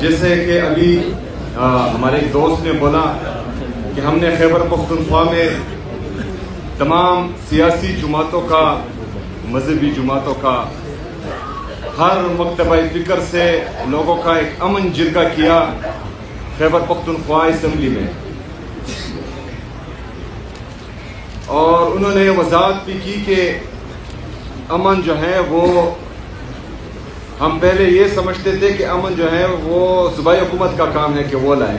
جیسے کہ ابھی ہمارے ایک دوست نے بولا کہ ہم نے خیبر پختونخوا میں تمام سیاسی جماعتوں کا، مذہبی جماعتوں کا، ہر مکتبہ فکر سے لوگوں کا ایک امن جرگہ کیا خیبر پختونخوا اسمبلی میں، اور انہوں نے وضاحت بھی کی کہ امن جو ہے وہ ہم پہلے یہ سمجھتے تھے کہ امن جو ہے وہ صوبائی حکومت کا کام ہے کہ وہ لائے،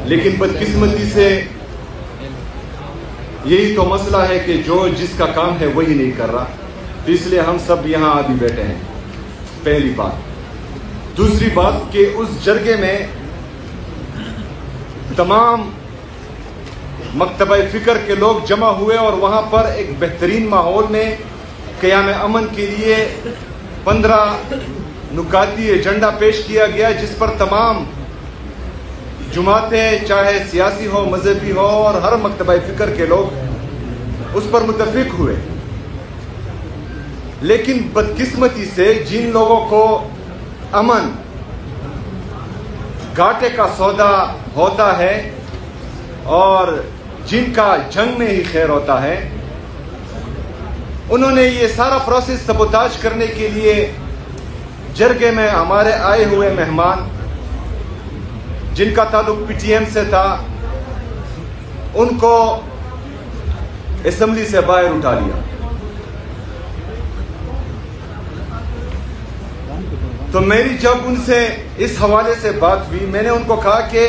لیکن بدقسمتی سے یہی تو مسئلہ ہے کہ جو جس کا کام ہے وہی نہیں کر رہا، تو اس لیے ہم سب یہاں ابھی بیٹھے ہیں، پہلی بات۔ دوسری بات کہ اس جرگے میں تمام مکتبہ فکر کے لوگ جمع ہوئے اور وہاں پر ایک بہترین ماحول میں قیام امن کے لیے 15 نکاتی ایجنڈا پیش کیا گیا، جس پر تمام جماعتیں چاہے سیاسی ہو، مذہبی ہو، اور ہر مکتبہ فکر کے لوگ اس پر متفق ہوئے۔ لیکن بدقسمتی سے جن لوگوں کو امن گھاٹے کا سودا ہوتا ہے اور جن کا جنگ میں ہی خیر ہوتا ہے، انہوں نے یہ سارا پروسیس سبوتاج کرنے کے لیے جرگے میں ہمارے آئے ہوئے مہمان جن کا تعلق پی ٹی ایم سے تھا، ان کو اسمبلی سے باہر اٹھا لیا۔ تو میری جب ان سے اس حوالے سے بات ہوئی، میں نے ان کو کہا کہ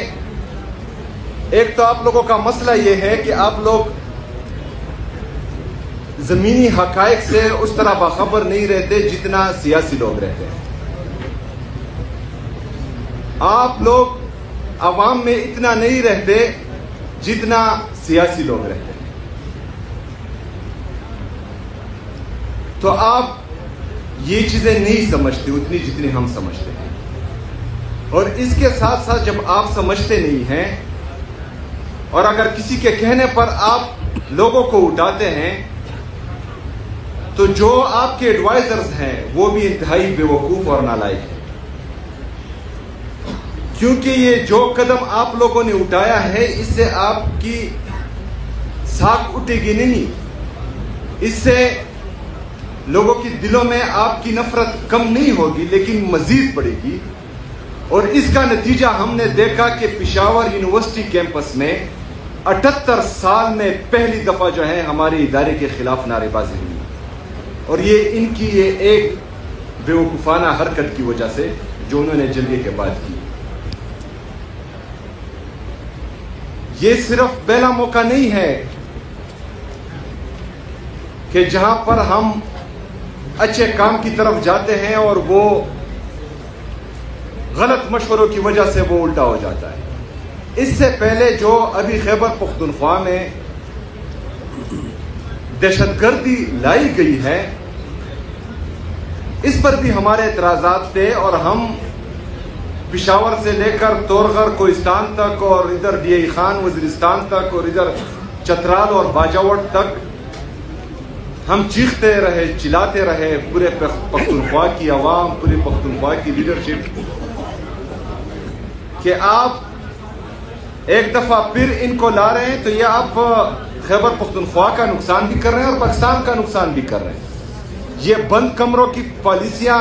ایک تو آپ لوگوں کا مسئلہ یہ ہے کہ آپ لوگ زمینی حقائق سے اس طرح باخبر نہیں رہتے جتنا سیاسی لوگ رہتے ہیں۔ آپ لوگ عوام میں اتنا نہیں رہتے جتنا سیاسی لوگ رہتے ہیں، تو آپ یہ چیزیں نہیں سمجھتے اتنی جتنی ہم سمجھتے ہیں، اور اس کے ساتھ ساتھ جب آپ سمجھتے نہیں ہیں اور اگر کسی کے کہنے پر آپ لوگوں کو اٹھاتے ہیں، تو جو آپ کے ایڈوائزرز ہیں وہ بھی انتہائی بے وقوف اور نالائق ہیں، کیونکہ یہ جو قدم آپ لوگوں نے اٹھایا ہے اس سے آپ کی ساکھ اٹھے گی نہیں، اس سے لوگوں کے دلوں میں آپ کی نفرت کم نہیں ہوگی لیکن مزید بڑھے گی۔ اور اس کا نتیجہ ہم نے دیکھا کہ پشاور یونیورسٹی کیمپس میں 78 سال میں پہلی دفعہ جو ہے ہمارے ادارے کے خلاف نعرے بازی ہوئی، اور یہ ان کی یہ ایک بیوقوفانہ حرکت کی وجہ سے جو انہوں نے جرگے کے بعد کی۔ یہ صرف پہلا موقع نہیں ہے کہ جہاں پر ہم اچھے کام کی طرف جاتے ہیں اور وہ غلط مشوروں کی وجہ سے وہ الٹا ہو جاتا ہے۔ اس سے پہلے جو ابھی خیبر پختونخوا میں دہشت گردی لائی گئی ہے، اس پر بھی ہمارے اعتراضات تھے، اور ہم پشاور سے لے کر تورغر کوہستان تک اور ادھر ڈی ای خان وزیرستان تک اور ادھر چترال اور باجاوٹ تک ہم چیختے رہے، چلاتے رہے، پورے پختونخوا کی عوام، پورے پختونخوا کی لیڈرشپ، کہ آپ ایک دفعہ پھر ان کو لا رہے ہیں تو یہ آپ خیبر پختونخوا کا نقصان بھی کر رہے ہیں اور پاکستان کا نقصان بھی کر رہے ہیں۔ یہ بند کمروں کی پالیسیاں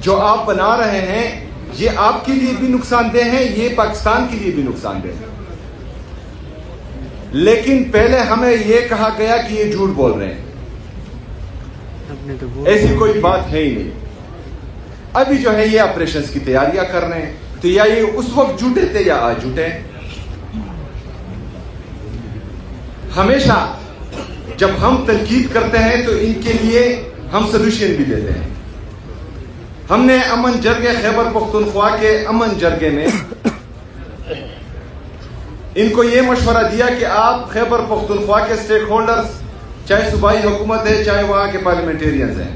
جو آپ بنا رہے ہیں یہ آپ کے لیے بھی نقصان دہ ہیں، یہ پاکستان کے لیے بھی نقصان دہ ہے۔ لیکن پہلے ہمیں یہ کہا گیا کہ یہ جھوٹ بول رہے ہیں، ایسی کوئی بات ہے ہی نہیں۔ ابھی جو ہے یہ آپریشنز کی تیاریاں کر رہے ہیں، تو یا یہ اس وقت جھوٹے تھے یا آج جھوٹے ہیں۔ ہمیشہ جب ہم تنقید کرتے ہیں تو ان کے لیے ہم سلوشن بھی دیتے ہیں۔ ہم نے امن جرگے خیبر پختونخوا کے امن جرگے میں ان کو یہ مشورہ دیا کہ آپ خیبر پختونخوا کے سٹیک ہولڈرز، چاہے صوبائی حکومت ہے چاہے وہاں کے پارلیمنٹیرینز ہیں،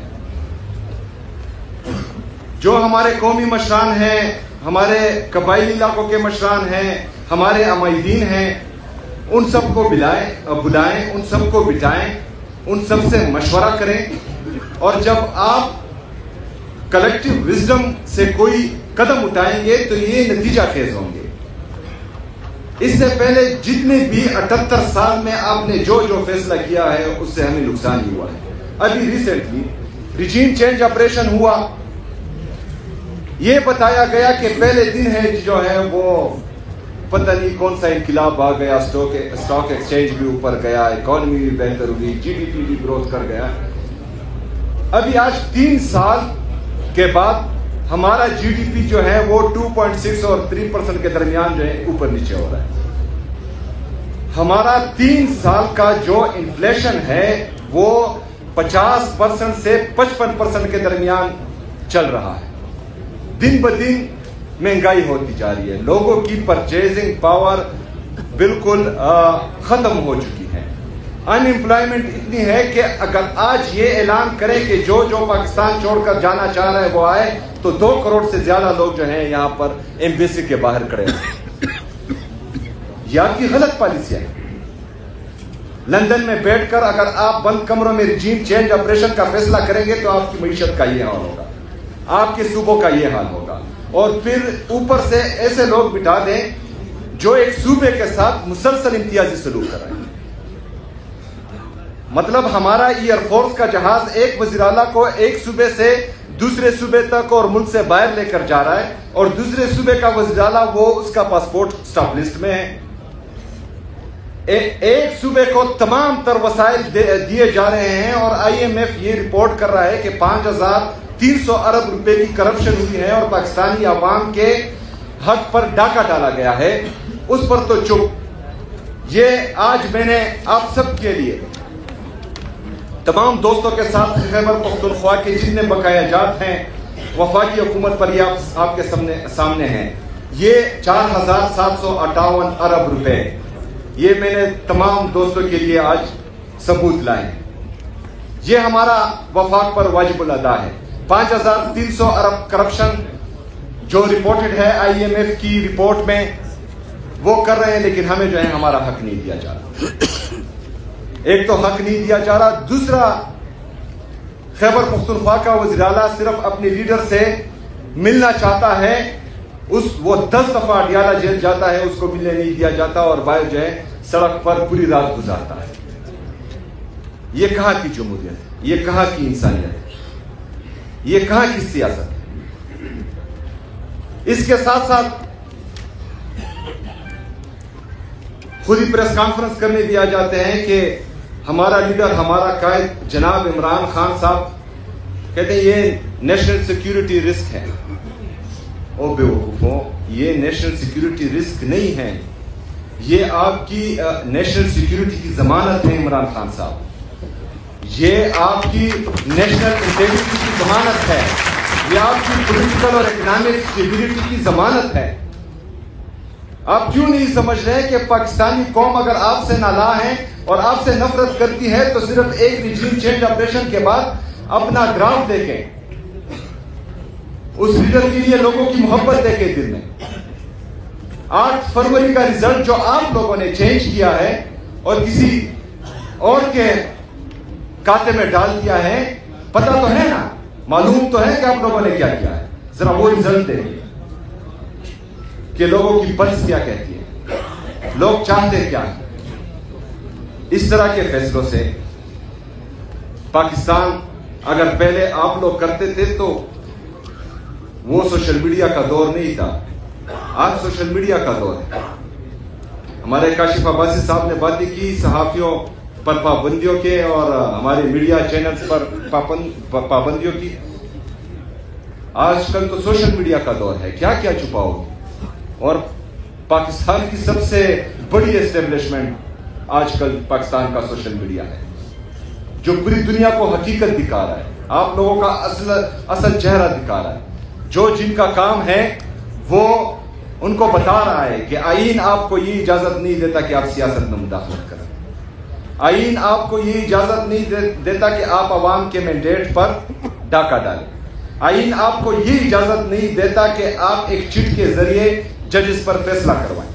جو ہمارے قومی مشران ہیں، ہمارے قبائلی علاقوں کے مشران ہیں، ہمارے عمائدین ہیں، ان سب کو بلائیں، ان سب کو بٹھائیں، ان سب سے مشورہ کریں، اور جب آپ کلیکٹو وزڈم سے کوئی قدم اٹھائیں گے تو یہ نتیجہ خیز ہوں گے. اس سے پہلے جتنے بھی 78 سال میں آپ نے جو فیصلہ کیا ہے اس سے ہمیں نقصان ہی ہوا ہے. ابھی ریسنٹلی ریجیم چینج آپریشن ہوا, یہ بتایا گیا کہ پہلے دن ہے جو ہے وہ پتہ نہیں کون سا انقلاب آ گیا, اسٹاک ایکسچینج بھی اوپر گیا, اکانومی بھی بہتر ہوئی, جی ڈی پی بھی گروتھ کر گیا. ابھی آج 3 سال کے بعد ہمارا جی ڈی پی جو ہے وہ 2.6 اور 3% کے درمیان جو ہے اوپر نیچے ہو رہا ہے. ہمارا 3 سال کا جو انفلیشن ہے وہ 50% سے 55% کے درمیان چل رہا ہے. دن بدن مہنگائی ہوتی جا رہی ہے, لوگوں کی پرچیزنگ پاور بالکل ختم ہو چکی ہے. ان امپلائمنٹ اتنی ہے کہ اگر آج یہ اعلان کرے کہ جو پاکستان چھوڑ کر جانا چاہ رہا ہے وہ آئے تو 2 کروڑ سے زیادہ لوگ جو ہیں یہاں پر ایمبیسی کے باہر کھڑے ہیں. یہ آپ کی غلط پالیسی ہے. لندن میں بیٹھ کر اگر آپ بند کمروں میں ریجیم چینج آپریشن کا فیصلہ کریں گے تو آپ کی معیشت کا یہ حال ہوگا, آپ کے صوبوں کا یہ حال ہوگا, اور پھر اوپر سے ایسے لوگ بٹھا دیں جو ایک صوبے کے ساتھ مسلسل امتیازی سلوک کر رہے ہیں. مطلب ہمارا ایئر فورس کا جہاز ایک وزیر اعلیٰ کو ایک صوبے سے دوسرے صوبے تک اور ملک سے باہر لے کر جا رہا ہے, اور دوسرے صوبے کا وزیر اعلیٰ وہ اس کا پاسپورٹ اسٹاپ لسٹ میں ہے. ایک صوبے کو تمام تر وسائل دیے جا رہے ہیں, اور آئی ایم ایف یہ رپورٹ کر رہا ہے کہ 5,300 ارب روپے کی کرپشن ہوئی ہے اور پاکستانی عوام کے حق پر ڈاکہ ڈالا گیا ہے. اس پر تو چپ. یہ آج میں نے آپ سب کے لیے تمام دوستوں کے ساتھ خیبر پختونخوا کے جتنے بقایا جات ہیں وفاقی حکومت پر یہ آپ کے سامنے ہیں. یہ 4,758 ارب روپے یہ میں نے تمام دوستوں کے لیے آج ثبوت لائے ہیں. یہ ہمارا وفاق پر واجب الادا ہے. 5,300 ارب کرپشن جو رپورٹڈ ہے آئی ایم ایف کی رپورٹ میں وہ کر رہے ہیں, لیکن ہمیں جو ہے ہمارا حق نہیں دیا جا رہا. ایک تو حق نہیں دیا جا رہا, دوسرا خیبر پختونخوا کا وزیر اعلیٰ صرف اپنے لیڈر سے ملنا چاہتا ہے, وہ 10 دفعہ اڈیالہ جیل جاتا ہے, اس کو ملنے نہیں دیا جاتا, اور باہر جو ہے سڑک پر پوری رات گزارتا ہے. یہ کہاں کی جمہوریت ہے؟ یہ کہاں کی انسانیت ہے؟ یہ کہاں کی سیاست ہے؟ اس کے ساتھ ساتھ خود ہی پریس کانفرنس کرنے دیا جاتے ہیں کہ ہمارا لیڈر, ہمارا قائد جناب عمران خان صاحب کہتے ہیں یہ نیشنل سیکیورٹی رسک ہے. او بے وقوفوں, یہ نیشنل سیکیورٹی رسک نہیں ہے, یہ آپ کی نیشنل سیکیورٹی کی ضمانت ہے عمران خان صاحب. یہ آپ کی نیشنل انٹیگریٹی کی ضمانت ہے, یہ آپ کی پولیٹیکل اور اکنامک اسٹیبلٹی کی ضمانت ہے. آپ کیوں نہیں سمجھ رہے کہ پاکستانی قوم اگر آپ سے نالاں ہے اور آپ سے نفرت کرتی ہے تو صرف ایک ریجیم چینج آپریشن کے بعد اپنا گراف دیکھیں, اس لیڈر کے لیے لوگوں کی محبت دیکھیں دل میں. 8 فروری کا رزلٹ جو آپ لوگوں نے چینج کیا ہے اور کسی اور کے کھاتے میں ڈال دیا ہے, پتہ تو ہے نا, معلوم تو ہے کہ آپ لوگوں نے کیا کیا ہے. ذرا وہ رزلٹ دیکھیں کہ لوگوں کی پلس کیا کہتی ہے, لوگ چاہتے کیا ہیں. اس طرح کے فیصلوں سے پاکستان اگر پہلے آپ لوگ کرتے تھے تو وہ سوشل میڈیا کا دور نہیں تھا, آج سوشل میڈیا کا دور ہے. ہمارے کاشف عباسی صاحب نے باتیں کی صحافیوں پر پابندیوں کے اور ہمارے میڈیا چینلز پر پابندیوں کی. آج کل تو سوشل میڈیا کا دور ہے, کیا کیا چھپاؤ گے. اور پاکستان کی سب سے بڑی اسٹیبلشمنٹ آج کل پاکستان کا سوشل میڈیا ہے, جو پوری دنیا کو حقیقت دکھا رہا ہے, آپ لوگوں کا اصل چہرہ دکھا رہا ہے. جو جن کا کام ہے وہ ان کو بتا رہا ہے کہ آئین آپ کو یہ اجازت نہیں دیتا کہ آپ سیاست میں مداخلت کریں. آئین آپ کو یہ اجازت نہیں دیتا کہ آپ عوام کے مینڈیٹ پر ڈاکہ ڈالیں. آئین آپ کو یہ اجازت نہیں دیتا کہ آپ ایک چٹ کے ذریعے ججز پر فیصلہ کروائیں.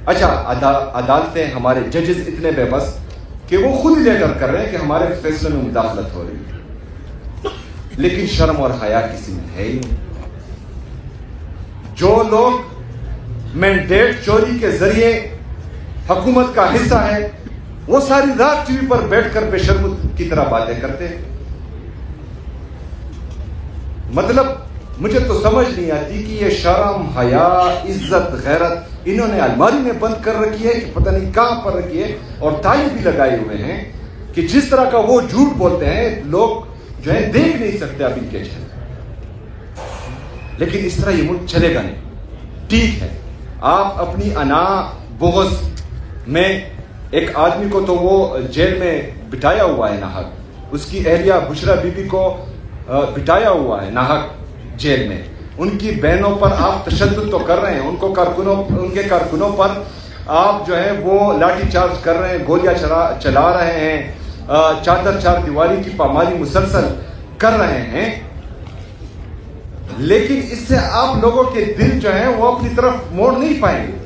اچھا, عدالتیں, ہمارے ججز اتنے بے بس کہ وہ خود لیٹر کر رہے ہیں کہ ہمارے فیصلے میں مداخلت ہو رہی ہے. لیکن شرم اور حیا کسی میں ہے ہی نہیں. جو لوگ مینڈیٹ چوری کے ذریعے حکومت کا حصہ ہے وہ ساری رات ٹی وی پر بیٹھ کر بے شرم کی طرح باتیں کرتے ہیں. مطلب مجھے تو سمجھ نہیں آتی کہ یہ شرم حیا عزت غیرت انہوں نے الماری میں بند کر رکھی ہے کہ پتہ نہیں کہاں پر رکھی ہے, اور تالی بھی لگائے ہوئے ہیں کہ جس طرح کا وہ جھوٹ بولتے ہیں لوگ جو ہے دیکھ نہیں سکتے اب ان کے چہرے. لیکن اس طرح یہ ملک چلے گا نہیں. ٹھیک ہے آپ اپنی انا بغض میں ایک آدمی کو تو وہ جیل میں بٹھایا ہوا ہے ناحق, اس کی اہلیہ بشرا بی بی کو بٹھایا ہوا ہے ناحق جیل میں, ان کی بہنوں پر آپ تشدد تو کر رہے ہیں, ان کے کارکنوں پر آپ جو ہے وہ لاٹھی چارج کر رہے ہیں, گولیاں چلا رہے ہیں, چادر چار دیواری کی پامالی مسلسل کر رہے ہیں. لیکن اس سے آپ لوگوں کے دل جو ہیں وہ اپنی طرف موڑ نہیں پائیں گے.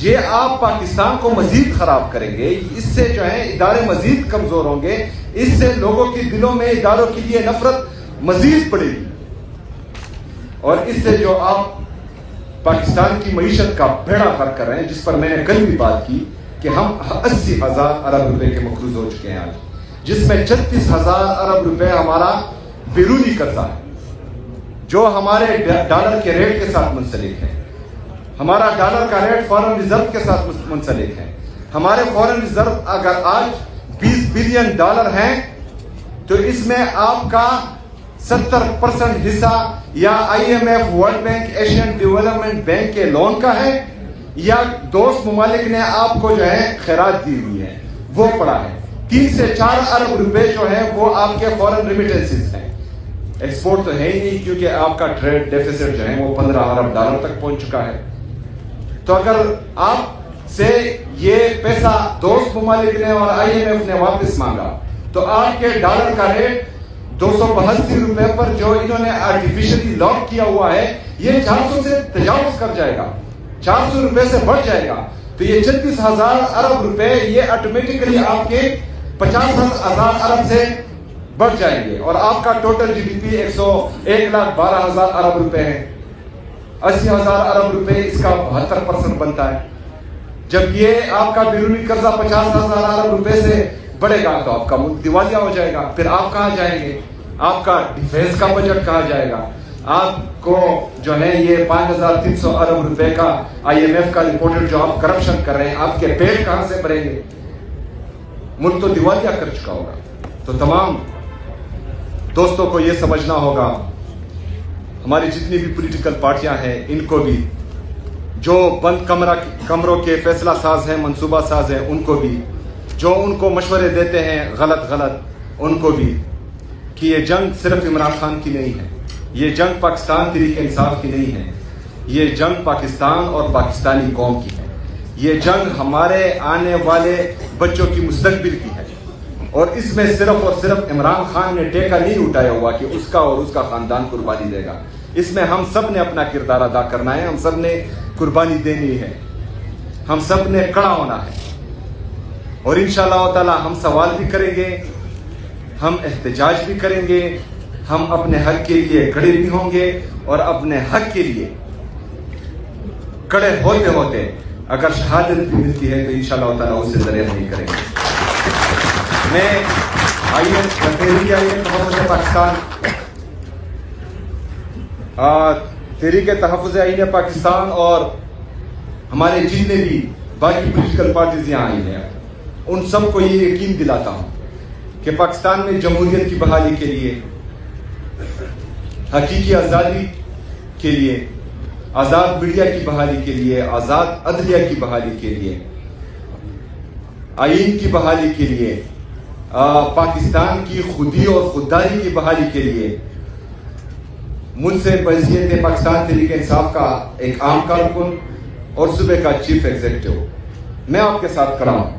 یہ آپ پاکستان کو مزید خراب کریں گے, اس سے جو ہے ادارے مزید کمزور ہوں گے, اس سے لوگوں کے دلوں میں اداروں کے لیے نفرت مزید بڑھے گی, اور اس سے جو آپ پاکستان کی معیشت کا بیڑا غرق کر رہے ہیں, جس پر میں نے کل بھی بات کی کہ ہم 80,000 ارب روپے کے مقروض ہو چکے ہیں آج, جس میں 36,000 ارب روپے ہمارا بیرونی قرضہ ہے جو ہمارے ڈالر کے ریٹ کے ساتھ منسلک ہے. ہمارا ڈالر کا ریٹ فارن ریزرو کے ساتھ منسلک ہے. ہمارے فارن ریزرو اگر آج 20 بلین ڈالر ہیں تو اس میں آپ کا 70% حصہ یا IMF, world bank, Asian development bank کے لون کا ہے, یا دوست ممالک نے آپ کو جو ہے خیرات دی ہوئی ہے وہ پڑا ہے. 3 سے 4 ارب روپے جو ہے وہ آپ کے فورن ریمیٹنسز ہیں. ایکسپورٹ تو ہے ہی نہیں کیونکہ آپ کا ٹریڈ ڈیفیسٹ جو ہے وہ 15 ارب ڈالر تک پہنچ چکا ہے. تو اگر آپ سے یہ پیسہ دوست ممالک نے اور IMF نے واپس مانگا تو آپ کے ڈالر کا ریٹ 282 روپے پر جو انہوں نے آرٹیفیشلی لاک کیا ہوا ہے یہ 400 سے تجاوز کر جائے گا, 400 روپے سے بڑھ جائے گا. تو یہ 36,000 ارب روپے یہ آٹومیٹکلی آپ کے 50,000 ارب سے بڑھ جائیں گے, اور آپ کا ٹوٹل GDP 1,12,000 ارب روپے ہے. 80,000 ارب روپے اس کا 72% بنتا ہے. جب یہ آپ کا بیرونی قرضہ 50,000 ارب روپے سے بڑھے گا تو آپ کا ملک دیوالیہ ہو جائے گا. پھر آپ کہاں جائیں گے, آپ کا ڈیفینس کا بجٹ کہاں جائے گا, آپ کو جو ہے یہ 5,300 ارب روپے کا IMF کا رپورٹڈ جو آپ کرپشن کر رہے ہیں آپ کے پیٹ کہاں سے بھریں گے. ملک تو دیوالیہ کر چکا ہوگا. تو تمام دوستوں کو یہ سمجھنا ہوگا, ہماری جتنی بھی پولیٹیکل پارٹیاں ہیں ان کو بھی, جو بند کمروں کے فیصلہ ساز ہیں, منصوبہ ساز ہیں, ان کو بھی, جو ان کو مشورے دیتے ہیں غلط ان کو بھی, کہ یہ جنگ صرف عمران خان کی نہیں ہے, یہ جنگ پاکستان تحریک انصاف کی نہیں ہے, یہ جنگ پاکستان اور پاکستانی قوم کی ہے. یہ جنگ ہمارے آنے والے بچوں کی مستقبل کی ہے, اور اس میں صرف اور صرف عمران خان نے ٹیکہ نہیں اٹھایا ہوا کہ اس کا اور اس کا خاندان قربانی دے گا. اس میں ہم سب نے اپنا کردار ادا کرنا ہے, ہم سب نے قربانی دینی ہے, ہم سب نے کڑا ہونا ہے, اور انشاءاللہ تعالی ہم سوال بھی کریں گے, ہم احتجاج بھی کریں گے, ہم اپنے حق کے لیے کھڑے بھی ہوں گے, اور اپنے حق کے لیے کھڑے ہوتے ہوتے اگر شہادت بھی ملتی ہے تو انشاءاللہ تعالی اسے دریا نہیں کریں گے. میں تحریک تحفظ آئین پاکستان اور ہمارے جتنے بھی باقی پولیٹیکل پارٹیز یہاں آئی ہیں ان سب کو یہ یقین دلاتا ہوں کہ پاکستان میں جمہوریت کی بحالی کے لیے, حقیقی آزادی کے لیے, آزاد میڈیا کی بحالی کے لیے, آزاد عدلیہ کی بحالی کے لیے, آئین کی بحالی کے لیے, پاکستان کی خودی اور خودداری کی بحالی کے لیے مجھ سے بحیثیت پاکستان تحریک انصاف کا ایک عام کارکن اور صوبے کا چیف ایگزیکٹو میں آپ کے ساتھ کھڑا ہوں.